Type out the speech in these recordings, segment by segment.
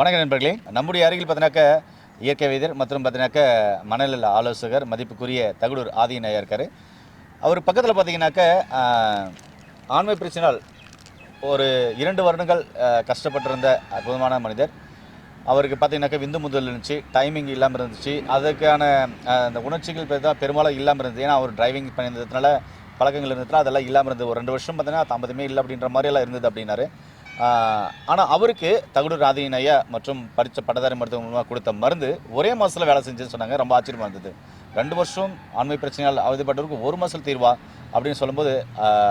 வணக்கம் நண்பர்களே. நம்முடைய அருகில் பார்த்தீங்கன்னாக்க இயற்கை வைத்தியர் மற்றும் பார்த்தீங்கன்னாக்க மனநல ஆலோசகர் மதிப்புக்குரிய தகடூர் ஆதியன் ஐயா இருக்கார். அவர் பக்கத்தில் பார்த்தீங்கன்னாக்க ஆண்மை பிரச்சனால் ஒரு 2 வருடங்கள் கஷ்டப்பட்டிருந்த அற்புதமான மனிதர். அவருக்கு பார்த்தீங்கன்னாக்க விந்து முதல் இருந்துச்சு, டைமிங் இல்லாமல் இருந்துச்சு, அதுக்கான அந்த உணர்ச்சிகள் பெரும்பாலும் இல்லாமல் இருந்தது. ஏன்னா அவர் டிரைவிங் பண்ணியிருந்ததுனால பழக்கங்கள் இருந்ததுனால அதெல்லாம் இல்லாமல் இருந்தது. ஒரு 2 வருஷம் பார்த்தீங்கன்னா தாமதமே இல்லை அப்படின்ற மாதிரியெல்லாம் இருந்தது அப்படின்னாரு. ஆனால் அவருக்கு தகடூர் ஆதியன் ஐயா மற்றும் படித்த பட்டதாரி மருத்துவ மூலமாக கொடுத்த மருந்து ஒரே மாதத்தில் வேலை செஞ்சுன்னு சொன்னாங்க. ரொம்ப ஆச்சரியமாக இருந்தது. 2 வருஷம் ஆண்மை பிரச்சனையால் அவதிப்பட்டவருக்கு 1 மாதத்தில் தீர்வா அப்படின்னு சொல்லும்போது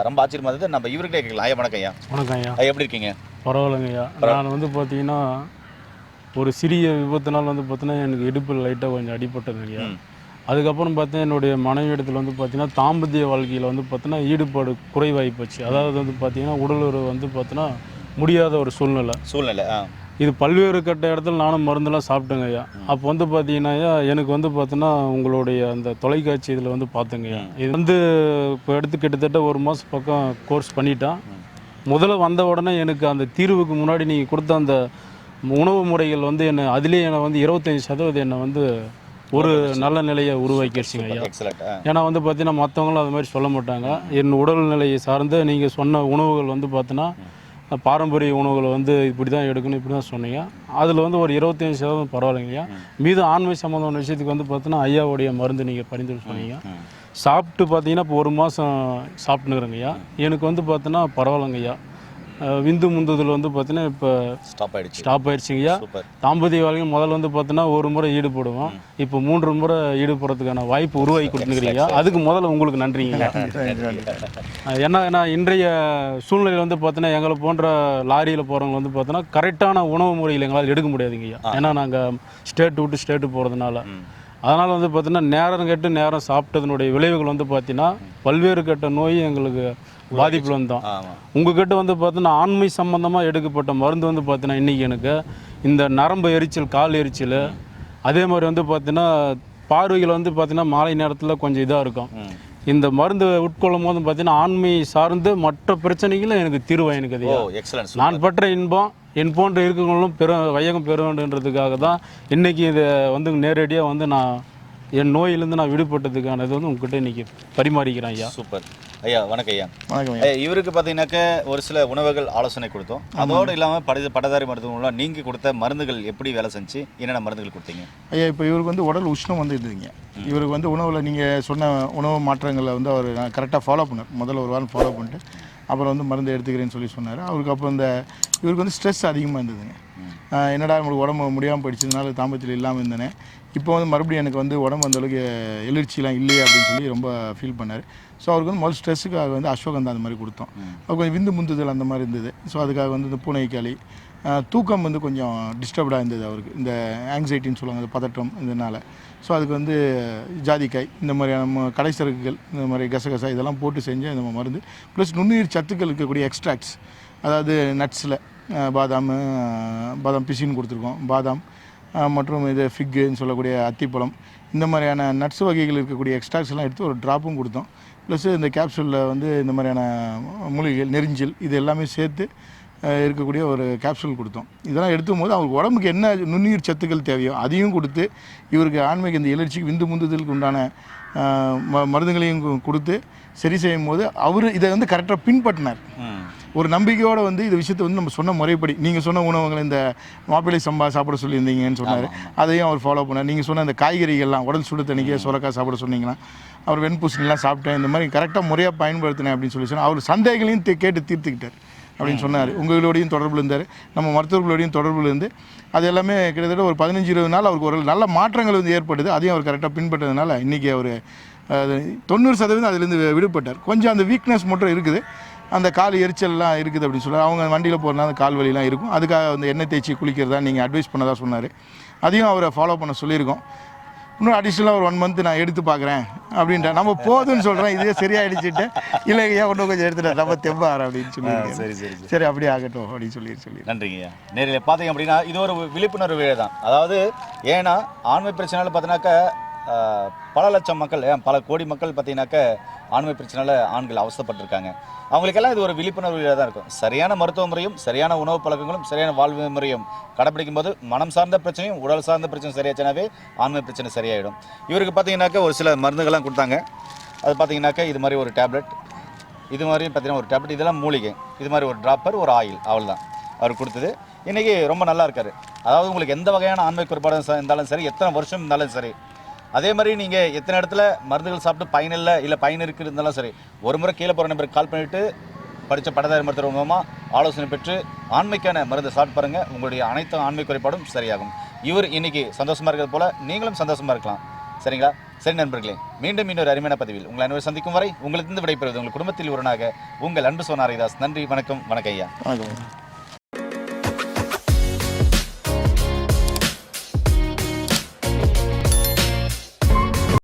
ரொம்ப ஆச்சரியமாக இருந்தது. நம்ம இவர்கிட்டே கேட்கலாம். ஐயா வணக்கம் ஐயா. வணக்கம் ஐயா. எப்படி இருக்கீங்க? பரவாயில்லைங்க ஐயா. நான் பார்த்தீங்கன்னா ஒரு சிறிய விபத்துனால் பார்த்தீங்கன்னா எனக்கு இடுப்பில் லைட்டாக கொஞ்சம் அடிபட்டது ஐயா. அதுக்கப்புறம் பார்த்தீங்கன்னா என்னுடைய மனைவி இடத்துல பார்த்தீங்கன்னா தாம்பத்திய வாழ்க்கையில் பார்த்தீங்கன்னா ஈடுபாடு குறைவாகி போச்சு. அதாவது பார்த்தீங்கன்னா உடலுறவு பார்த்தீங்கன்னா முடியாத ஒரு சூழ்நிலை. இது பல்வேறு கட்ட இடத்துல நானும் மருந்தெல்லாம் சாப்பிட்டேங்க ஐயா. அப்போ பார்த்தீங்கன்னா ஐயா எனக்கு பார்த்தீங்கன்னா உங்களுடைய அந்த தொலைக்காட்சி இதில் பார்த்தேங்க ஐயா. இது இப்போ எடுத்து கிட்டத்தட்ட 1 மாதம் பக்கம் கோர்ஸ் பண்ணிட்டேன். முதல்ல வந்த உடனே எனக்கு அந்த தீர்வுக்கு முன்னாடி நீங்கள் கொடுத்த அந்த உணவு முறைகள் என்னை அதிலே என்னை 25% என்னை ஒரு நல்ல நிலையை உருவாக்கிடுச்சிங்க ஐயா. ஏன்னா பார்த்தீங்கன்னா மற்றவங்களும் அது மாதிரி சொல்ல மாட்டாங்க. என் உடல்நிலையை சார்ந்து நீங்கள் சொன்ன உணவுகள் பார்த்தீங்கன்னா பாரம்பரிய உணவுகளை இப்படி தான் எடுக்கணும், இப்படி தான் சொன்னீங்க. அதில் ஒரு 25% பரவாயில்லைங்கய்யா. மீது ஆண்மை சம்மந்தமான விஷயத்துக்கு பார்த்தீங்கன்னா ஐயாவுடைய மருந்து நீங்கள் பரிந்துரை சொன்னீங்க. சாப்பிட்டு பார்த்தீங்கன்னா இப்போ 1 மாதம் சாப்பிட்டுனுக்குறேங்கய்யா. எனக்கு பார்த்தீங்கன்னா பரவாயில்லைங்கய்யா. விந்து முந்துதல் பார்த்தீங்கன்னா இப்போ ஸ்டாப் ஆயிடுச்சுங்கய்யா. தாம்பத்திய வாழ்க்கையில் முதல்ல பார்த்தீங்கன்னா 1 முறை ஈடுபடுவோம். இப்போ 3 முறை ஈடுபடுறதுக்கான வாய்ப்பு உருவாக்கி கொடுத்துருக்கிறீங்க. அதுக்கு முதல்ல உங்களுக்கு நன்றிங்க. ஏன்னா இன்றைய சூழ்நிலையில் பார்த்தீங்கன்னா எங்களை போன்ற லாரியில் போகிறவங்க பார்த்தீங்கன்னா கரெக்டான உணவு முறையில் எங்களால் எடுக்க முடியாதுங்கய்யா. ஏன்னா நாங்கள் ஸ்டேட்டு விட்டு ஸ்டேட்டு போகிறதுனால அதனால் பார்த்தீங்கன்னா நேரம் கெட்டு நேரம் சாப்பிட்டதனுடைய விளைவுகள் பார்த்தீங்கன்னா பல்வேறு கட்ட நோய் எங்களுக்கு பாதிப்பில் வந்தோம். உங்ககிட்ட பார்த்தீங்கன்னா ஆண்மை சம்பந்தமாக எடுக்கப்பட்ட மருந்து பார்த்தீங்கன்னா இன்றைக்கி எனக்கு இந்த நரம்பு எரிச்சல், கால் எரிச்சல், அதே மாதிரி பார்த்தீங்கன்னா பார்வைகள் பார்த்தீங்கன்னா மாலை நேரத்தில் கொஞ்சம் இதாக இருக்கும். இந்த மருந்து உட்கொள்ளும் போது பார்த்தீங்கன்னா ஆண்மை சார்ந்து மற்ற பிரச்சனைகளும் எனக்கு தீர்வு. எனக்கு அது நான் பற்ற இன்பம் என் போன்ற இருக்கவங்களும் வையகம் பெற வேண்டுன்றதுக்காக தான் இன்றைக்கி இதை நேரடியாக நான் என் நோயிலேருந்து நான் விடுபட்டதுக்கான இது உங்ககிட்ட இன்றைக்கி பரிமாறிக்கிறேன் ஐயா. சூப்பர் ஐயா. வணக்கம் ஐயா. வணக்கம் ஐயா. இவருக்கு பார்த்தீங்கன்னாக்க ஒரு சில உணவுகள் ஆலோசனை கொடுத்தோம். அதோடு இல்லாமல் பட்டதாரி மருத்துவம் நீங்கள் கொடுத்த மருந்துகள் எப்படி வேலை செஞ்சு என்னென்ன மருந்துகள் கொடுத்தீங்க ஐயா? இப்போ இவருக்கு உடல் உஷ்ணம் இருந்ததுங்க. இவருக்கு உணவில் நீங்கள் சொன்ன உணவு மாற்றங்களை அவர் கரெக்டாக ஃபாலோ பண்ணார். முதல்ல 1 வாரம் ஃபாலோ பண்ணிட்டு அப்புறம் மருந்து எடுத்துக்கிறேன்னு சொல்லி சொன்னார். அவருக்கு அப்புறம் இவருக்கு ஸ்ட்ரெஸ் அதிகமாக இருந்ததுங்க. என்னடா நம்மளுக்கு உடம்பு முடியாமல் போயிடுச்சதுனால தாம்பத்தில் இல்லாமல் இருந்தேனே. இப்போ மறுபடியும் எனக்கு உடம்பு அந்தளவுக்கு எழுச்சிலாம் இல்லையே அப்படின்னு சொல்லி ரொம்ப ஃபீல் பண்ணார். ஸோ அவருக்கு முதல் ஸ்ட்ரெஸ்ஸுக்காக அஸ்வகந்தா அந்த மாதிரி கொடுத்தோம். அவர் கொஞ்சம் விந்து முந்துதல் அந்த மாதிரி இருந்தது. ஸோ அதுக்காக இந்த பூனைக்காளி தூக்கம் கொஞ்சம் டிஸ்டர்ப்டாக இருந்தது அவருக்கு. இந்த ஆங்ஸைட்டின்னு சொல்லுவாங்க, அந்த பதட்டம் இதனால். ஸோ அதுக்கு ஜாதிக்காய் இந்த மாதிரியான கடைசரக்குகள், இந்த மாதிரி கசகசா இதெல்லாம் போட்டு செஞ்ச இந்த மருந்து ப்ளஸ் நுண்ணுயிர் சத்துக்கள் இருக்கக்கூடிய எக்ஸ்ட்ராக்ட்ஸ், அதாவது நட்ஸில் பாதாம் பிசின்னு கொடுத்துருக்கோம், பாதாம் மற்றும் இது ஃபிக்குன்னு சொல்லக்கூடிய அத்திப்பழம், இந்த மாதிரியான நட்ஸ் வகைகள் இருக்கக்கூடிய எக்ஸ்ட்ராக்ட்ஸ் எல்லாம் எடுத்து ஒரு ட்ராப்பும் கொடுத்தோம். ப்ளஸ் இந்த கேப்சூலில் இந்த மாதிரியான மூலிகைகள், நெரிஞ்சில் இது எல்லாமே சேர்த்து இருக்கக்கூடிய ஒரு கேப்சூல் கொடுத்தோம். இதெல்லாம் எடுத்தும் போது அவருக்கு உடம்புக்கு என்ன நுண்ணுயிர் சத்துக்கள் தேவையோ அதையும் கொடுத்து இவருக்கு ஆண்மைக்கு இந்த எழுச்சிக்கு விந்து முந்துதலுக்கு உண்டான மருந்துகளையும் கொடுத்து சரி செய்யும் போது அவர் இதை கரெக்டாக பின்பற்றினார். ஒரு நம்பிக்கையோடு இந்த விஷயத்தை நம்ம சொன்ன முறைப்படி நீங்கள் சொன்ன உணவுகளை இந்த மாப்பிள்ளை சம்பா சாப்பிட சொல்லியிருந்தீங்கன்னு சொன்னார். அதையும் அவர் ஃபாலோ பண்ணார். நீங்கள் சொன்ன அந்த காய்கறிகள்லாம் உடல் சுடு தண்ணிக்கு சுரக்காய் சாப்பிட சொன்னீங்கன்னா அவர் வெண்பூசணிலாம் சாப்பிட்டேன், இந்த மாதிரி கரெக்டாக முறையாக பயன்படுத்தினேன் அப்படின்னு சொல்லி சொன்னால் அவர் சந்தேகங்களையும் கேட்டு தீர்த்துக்கிட்டார் அப்படின்னு சொன்னார். உங்களோடையும் தொடர்பில் இருந்தார், நம்ம மருத்துவர்களோடையும் தொடர்பில் இருந்து அது எல்லாமே கிட்டத்தட்ட ஒரு 15-20 நாள் அவருக்கு ஒரு நல்ல மாற்றங்கள் ஏற்படுது. அதையும் அவர் கரெக்டாக பின்பற்றதுனால இன்றைக்கி அவர் 90% அதிலேருந்து விடுபட்டார். கொஞ்சம் அந்த வீக்னஸ் மட்டும் இருக்குது, அந்த கால் எரிச்சல்லாம் இருக்குது அப்படின்னு சொல்கிறார். அவங்க வண்டியில் போகிறனால கால் வலிலாம் இருக்கும். அதுக்காக எண்ணெய் தேய்ச்சி குளிக்கிறதா நீங்கள் அட்வைஸ் பண்ணதாக சொன்னார். அதையும் அவரை ஃபாலோ பண்ண சொல்லியிருக்கோம். இன்னும் அடிஷ்னலாக ஒரு 1 மந்த் நான் எடுத்து பார்க்குறேன் அப்படின்ட்டு நம்ம போதுன்னு சொல்கிறேன். இதே சரியாயிடுச்சுட்டு இல்லைங்கய்யா இன்னும் கொஞ்சம் எடுத்துட்டேன் நம்ம தெம்பார் அப்படின்னு சொல்லி சரி அப்படியே ஆகட்டும் அப்படின்னு சொல்லி நன்றிங்கய்யா. நேரில் பார்த்தீங்க அப்படின்னா இது ஒரு விழிப்புணர்வு தான். அதாவது ஏன்னா ஆண்மை பிரச்சனைகள் பார்த்தீங்கன்னாக்கா பல லட்சம் மக்கள் பல கோடி மக்கள் பார்த்தீங்கன்னாக்க ஆண்மை பிரச்சனையால் ஆண்கள் அவஸ்தைப்பட்டிருக்காங்க. அவங்களுக்கெல்லாம் இது ஒரு விழிப்புணர்வு தான் இருக்கும். சரியான மருத்துவ முறையும் சரியான உணவு பழக்கங்களும் சரியான வாழ்வு முறையும் கடைப்பிடிக்கும் போது மனம் சார்ந்த பிரச்சனையும் உடல் சார்ந்த பிரச்சனையும் சரியாச்சுனாவே ஆண்மை பிரச்சனை சரியாயிடும். இவருக்கு பார்த்தீங்கன்னாக்க ஒரு சில மருந்துகள்லாம் கொடுத்தாங்க. அது பார்த்தீங்கன்னாக்க இது மாதிரி ஒரு டேப்லெட், இது மாதிரி பார்த்தீங்கன்னா ஒரு டேப்லெட், இதெல்லாம் மூலிகை, இது மாதிரி ஒரு ட்ராப்பர், ஒரு ஆயில், அவ்வளோதான் அவர் கொடுத்தது. இன்றைக்கி ரொம்ப நல்லா இருக்கார். அதாவது உங்களுக்கு எந்த வகையான ஆண்மை குறைபாடு இருந்தாலும் சரி, எத்தனை வருஷம் இருந்தாலும் சரி, அதே மாதிரி நீங்கள் எத்தனை இடத்துல மருந்துகள் சாப்பிட்டு பயன் இல்லை பயன் இருந்தாலும் சரி, ஒரு முறை கீழே போகிற நம்பருக்கு கால் பண்ணிவிட்டு படித்த பட்டதாரி மருத்துவர் மூலமாக ஆலோசனை பெற்று ஆண்மைக்கான மருந்தை சாப்பிட்டு பாருங்கள். உங்களுடைய அனைத்து ஆண்மை குறைபாடும் சரியாகும். இவர் இன்றைக்கி சந்தோஷமாக இருக்கிறது போல் நீங்களும் சந்தோஷமாக இருக்கலாம். சரிங்களா? சரி நண்பர்களே, மீண்டும் இன்னொரு அருமையான பதிவில் உங்களை அனைவரும் சந்திக்கும் வரை உங்களுக்கு விடைபெறுவது உங்கள் குடும்பத்தில் ஒருவனாக உங்கள் அன்பு சோனாரிதாஸ். நன்றி, வணக்கம். வணக்கம் ஐயா. வணக்கம்.